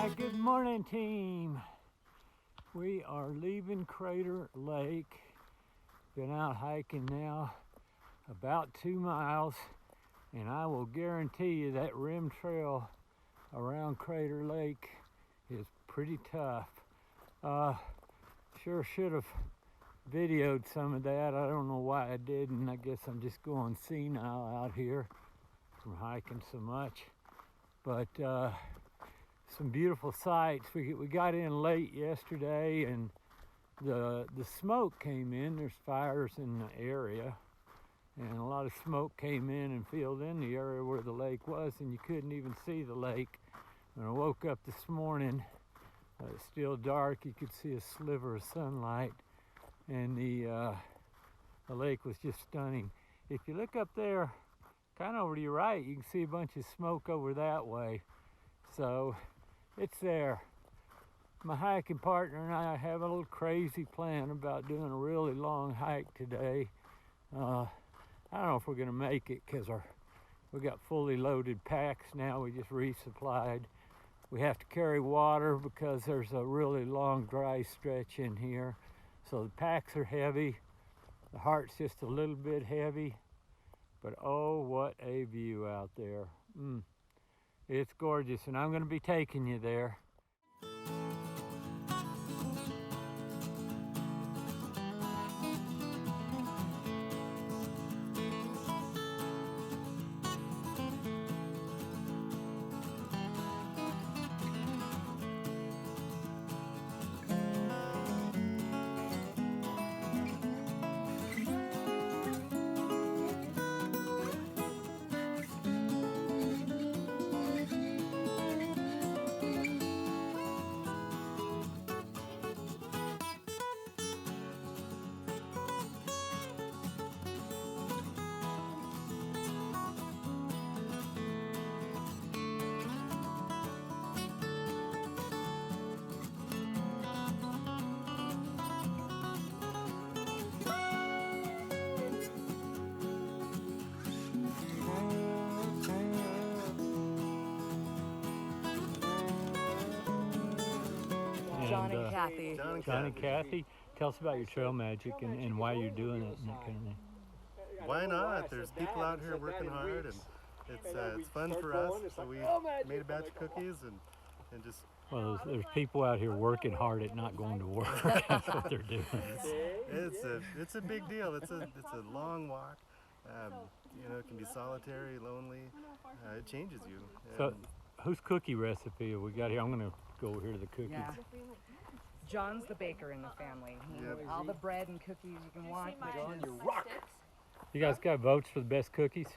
right, good morning team. We are leaving Crater Lake. Been out hiking now about 2 miles, and I will guarantee you that rim trail around Crater Lake is pretty tough. Sure should have videoed some of that. I don't know why I didn't. I guess I'm just going senile out here from hiking so much. But some beautiful sights. We got in late yesterday, and the smoke came in. There's fires in the area, and a lot of smoke came in and filled in the area where the lake was, and you couldn't even see the lake. When I woke up this morning, it's still dark. You could see a sliver of sunlight, and the lake was just stunning. If you look up there, kind of over to your right, you can see a bunch of smoke over that way. So it's there. My hiking partner and I have a little crazy plan about doing a really long hike today. I don't know if we're gonna make it because we got fully loaded packs now. We just resupplied. We have to carry water because there's a really long dry stretch in here. So the packs are heavy. The heart's just a little bit heavy. But oh, what a view out there. It's gorgeous, and I'm going to be taking you there. John and Kathy. John and Kathy, tell us about your trail magic and why you're doing it and that kind of thing. Why not? There's people out here working hard, and it's fun for us. So we made a batch of cookies and just. Well, there's people out here working hard at not going to work. That's what they're doing. It's a big deal. It's a long walk. You know, it can be solitary, lonely. It changes you. So, whose cookie recipe have we got here? I'm going to go over here to the cookies. Yeah. John's the baker in the family. Yep. All the bread and cookies you can want. John, you rock. You guys got votes for the best cookies?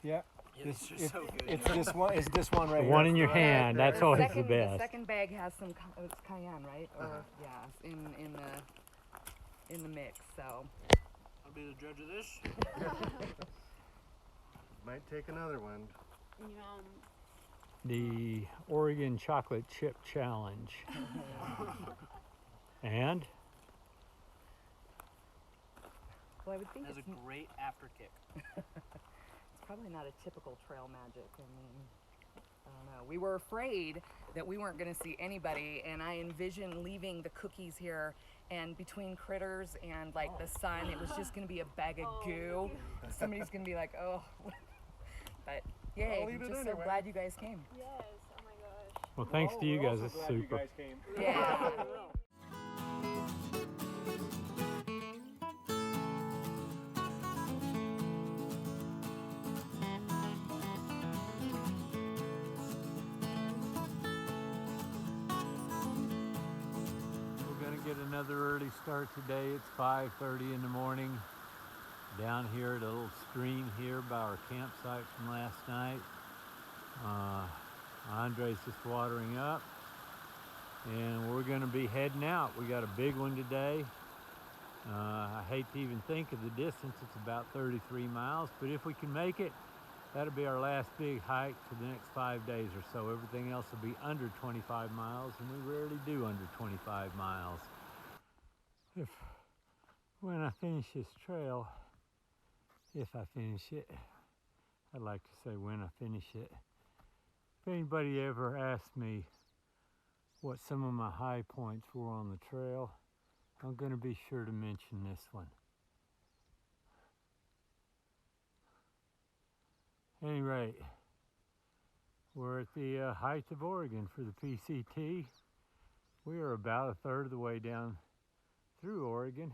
Yeah. It's so good. It's this one. It's this one right The here. one in your hand, that's always the The best. second bag has some it's cayenne, right? Or yeah, it's in the mix. So I'll be the judge of this. Might take another one. Yum. The Oregon Chocolate Chip Challenge. And well, I would think That's a it's great after kick. probably not a typical trail magic. I mean, I don't know. We were afraid that we weren't going to see anybody, and I envisioned leaving the cookies here, and between critters and like the sun, it was just going to be a bag of goo. Somebody's going to be like, oh. But yay, I'm just so glad you guys came. Yes. Oh my gosh. well, thanks to you guys, it's super. You guys came. Yeah. Get another early start today. It's 5:30 in the morning down here at a little stream here by our campsite from last night. Andre's just watering up, and we're going to be heading out. We got a big one today. I hate to even think of the distance. It's about 33 miles, but if we can make it, that'll be our last big hike for the next 5 days or so. Everything else will be under 25 miles, and we rarely do under 25 miles. When I finish this trail, if I finish it, I'd like to say when I finish it. If anybody ever asked me what some of my high points were on the trail. I'm going to be sure to mention this one. At any rate, we're at the height of Oregon for the PCT. We are about a third of the way down through Oregon.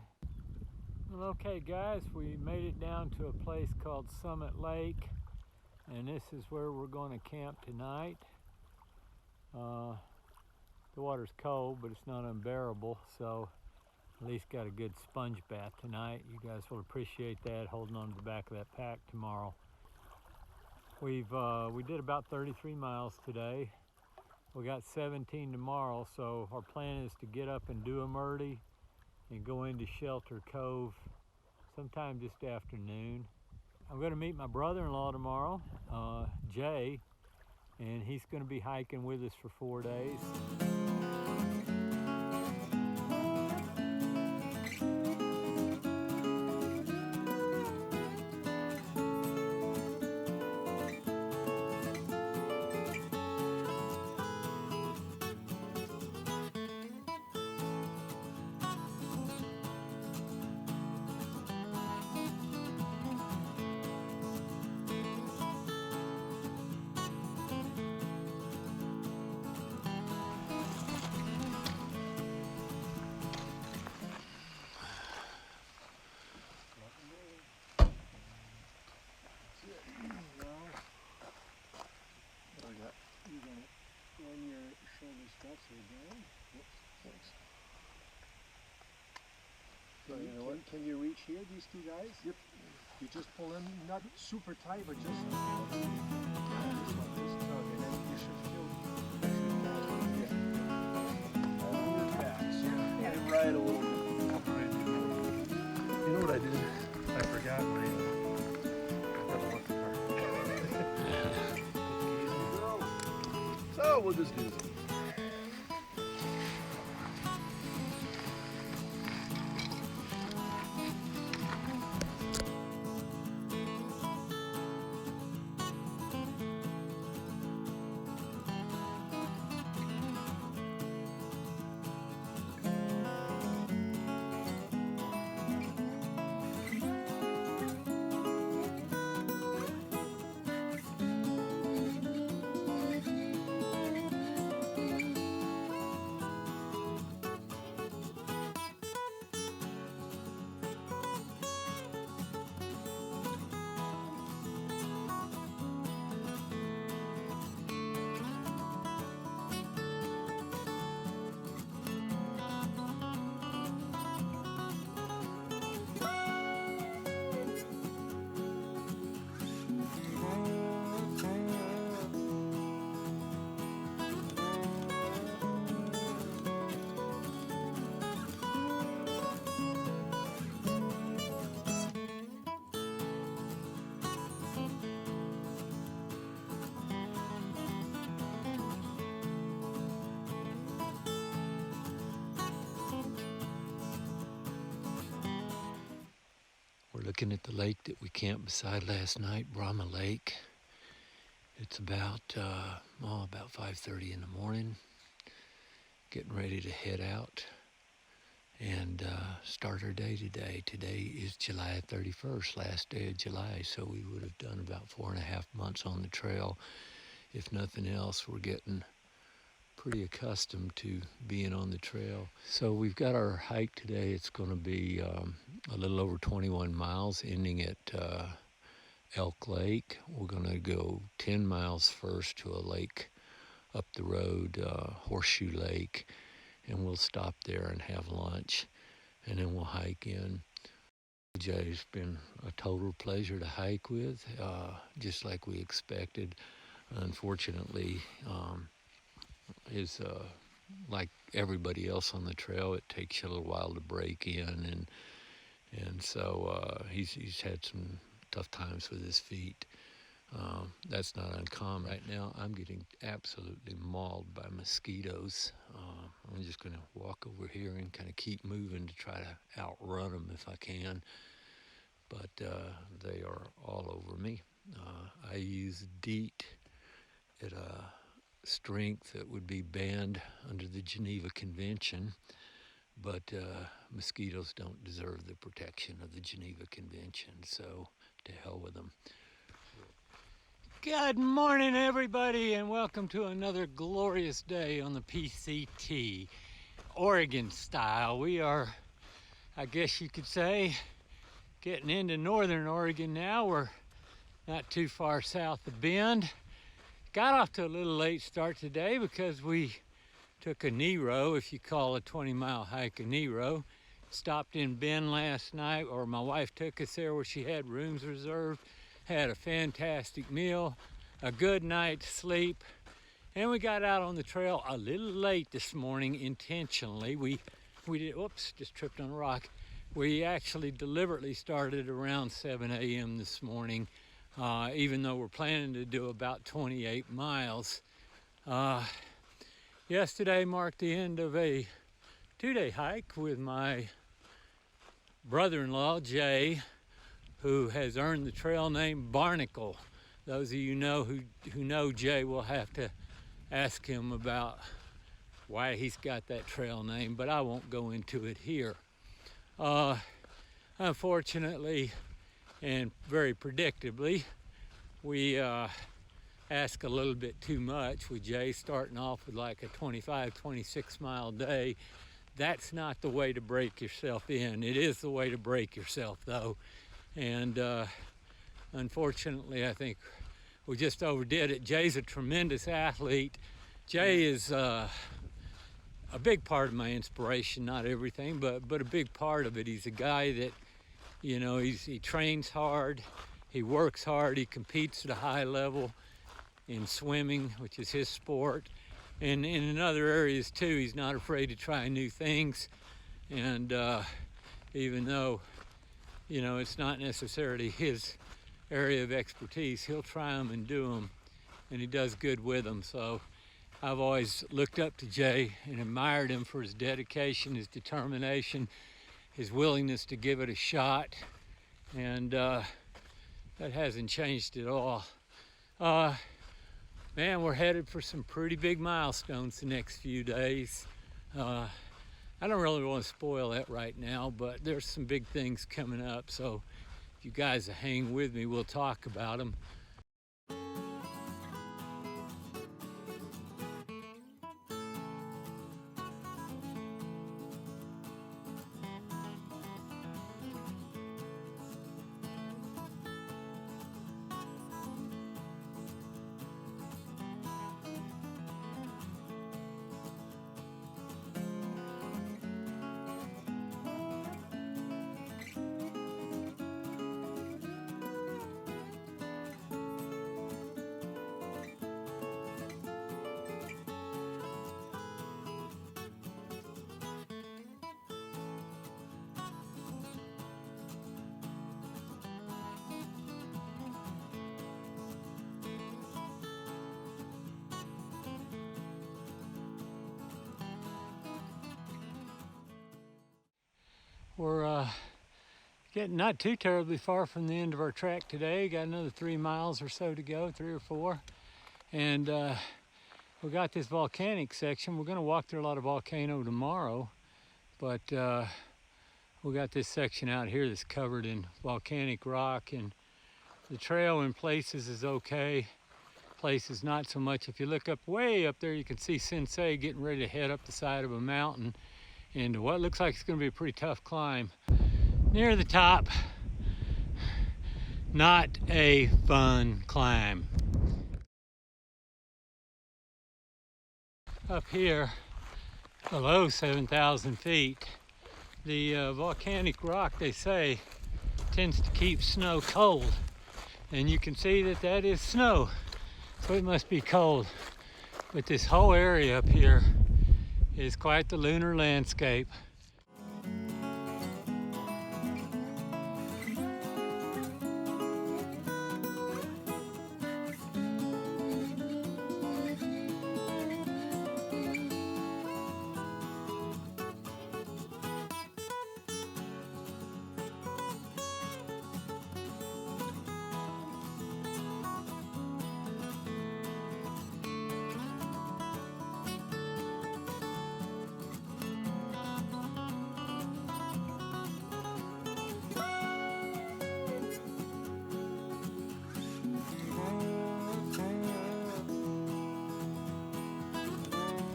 Well, okay guys, we made it down to a place called Summit Lake, and this is where we're going to camp tonight. The water's cold, but it's not unbearable, so at least got a good sponge bath tonight. You guys will appreciate that, holding on to the back of that pack tomorrow. We did about 33 miles today. We got 17 tomorrow, so our plan is to get up and do a Murdy and go into Shelter Cove sometime just afternoon. I'm going to meet my brother-in-law tomorrow, Jay, and he's going to be hiking with us for 4 days. Can you reach here, these two guys? Yep. You just pull in, not super tight, but just this tug, and then you should feel on your backs. And right a little bit. You know what I did? I forgot my gotta look at her. So we'll just do this. Looking at the lake that we camped beside last night, Brahma Lake. It's about 5:30 in the morning. Getting ready to head out and start our day today. Today is July 31st, last day of July, so we would have done about 4.5 months on the trail. If nothing else, we're getting pretty accustomed to being on the trail. So we've got our hike today. It's going to be a little over 21 miles, ending at Elk Lake. We're going to go 10 miles first to a lake up the road, Horseshoe Lake, and we'll stop there and have lunch, and then we'll hike in. Jay's been a total pleasure to hike with, just like we expected. Unfortunately, like everybody else on the trail, it takes you a little while to break in, and so he's had some tough times with his feet. That's not uncommon. Right now, I'm getting absolutely mauled by mosquitoes. I'm just going to walk over here and kind of keep moving to try to outrun them if I can, but they are all over me. I use DEET. It strength that would be banned under the Geneva Convention, but mosquitoes don't deserve the protection of the Geneva Convention, so to hell with them. Good morning, everybody, and welcome to another glorious day on the PCT, Oregon style. We are, I guess you could say, getting into northern Oregon now. We're not too far south of Bend. Got off to a little late start today because we took a Nero, if you call a 20-mile hike a Nero. Stopped in Bend last night, or my wife took us there where she had rooms reserved. Had a fantastic meal, a good night's sleep, and we got out on the trail a little late this morning intentionally. We did, whoops, just tripped on a rock. We actually deliberately started around 7 a.m. this morning, even though we're planning to do about 28 miles. Yesterday marked the end of a 2-day hike with my brother-in-law, Jay, who has earned the trail name Barnacle. Those of you who know Jay will have to ask him about why he's got that trail name, but I won't go into it here. Unfortunately, and very predictably, we ask a little bit too much with Jay starting off with like a 25, 26 mile day. That's not the way to break yourself in. It is the way to break yourself though. And unfortunately, I think we just overdid it. Jay's a tremendous athlete. Jay is a big part of my inspiration, not everything, but a big part of it. He's a guy that, you know, he trains hard, he works hard, he competes at a high level in swimming, which is his sport, and in other areas too. He's not afraid to try new things, and even though, you know, it's not necessarily his area of expertise, he'll try them and do them, and he does good with them. So I've always looked up to Jay and admired him for his dedication, his determination, his willingness to give it a shot, and that hasn't changed at all. Man, we're headed for some pretty big milestones the next few days. I don't really want to spoil that right now, but there's some big things coming up, so if you guys hang with me, we'll talk about them. We're getting not too terribly far from the end of our track today. Got another 3 miles or so to go, 3 or 4. And we got this volcanic section. We're gonna walk through a lot of volcano tomorrow, but we got this section out here that's covered in volcanic rock, and the trail in places is okay, places not so much. If you look up, way up there, you can see Sensei getting ready to head up the side of a mountain into what looks like it's going to be a pretty tough climb. Near the top, not a fun climb. Up here, below 7,000 feet, the volcanic rock, they say, tends to keep snow cold. And you can see that that is snow, so it must be cold. But this whole area up here is quite the lunar landscape.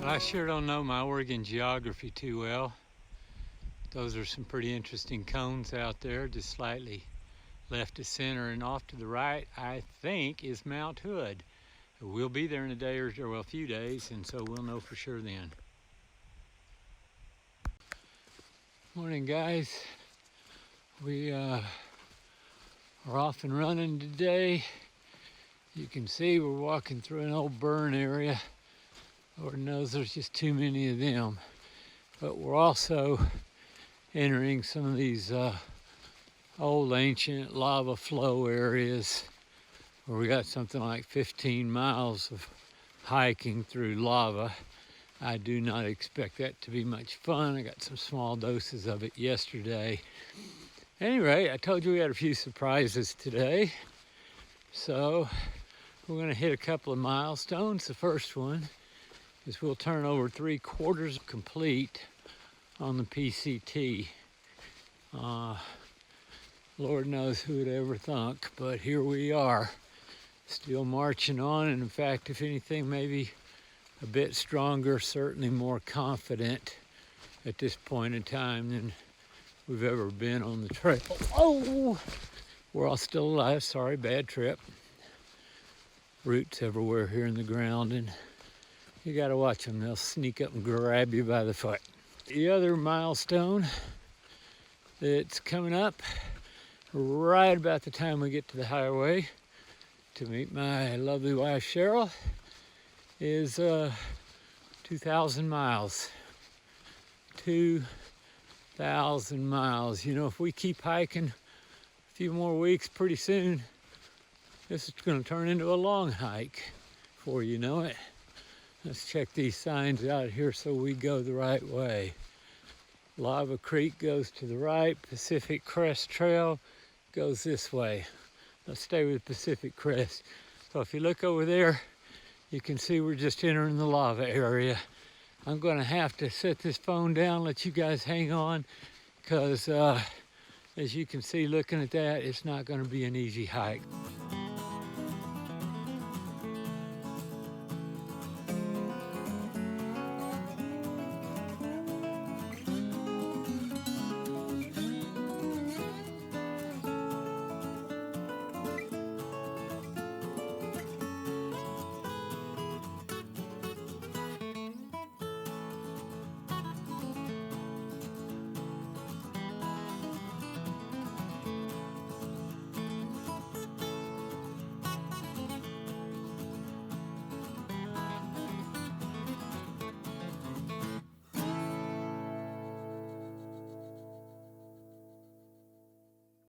Well, I sure don't know my Oregon geography too well. Those are some pretty interesting cones out there, just slightly left to center, and off to the right, I think, is Mount Hood. We'll be there in a day or well, a few days, and so we'll know for sure then. Morning, guys. We are off and running today. You can see we're walking through an old burn area. Lord knows there's just too many of them. But we're also entering some of these old ancient lava flow areas where we got something like 15 miles of hiking through lava. I do not expect that to be much fun. I got some small doses of it yesterday. Anyway, I told you we had a few surprises today. So we're gonna hit a couple of milestones. The first one is we'll turn over 3/4 complete on the PCT. Lord knows who would ever thunk, but here we are, still marching on, and in fact, if anything, maybe a bit stronger, certainly more confident at this point in time than we've ever been on the trail. Oh, we're all still alive. Sorry, bad trip. Roots everywhere here in the ground, and you gotta watch them. They'll sneak up and grab you by the foot. The other milestone that's coming up right about the time we get to the highway to meet my lovely wife Cheryl is 2,000 miles. 2,000 miles. You know, if we keep hiking a few more weeks, pretty soon this is going to turn into a long hike before you know it. Let's check these signs out here so we go the right way. Lava Creek goes to the right. Pacific Crest Trail goes this way. Let's stay with Pacific Crest. So if you look over there, you can see we're just entering the lava area. I'm going to have to set this phone down, let you guys hang on, because as you can see looking at that, it's not going to be an easy hike.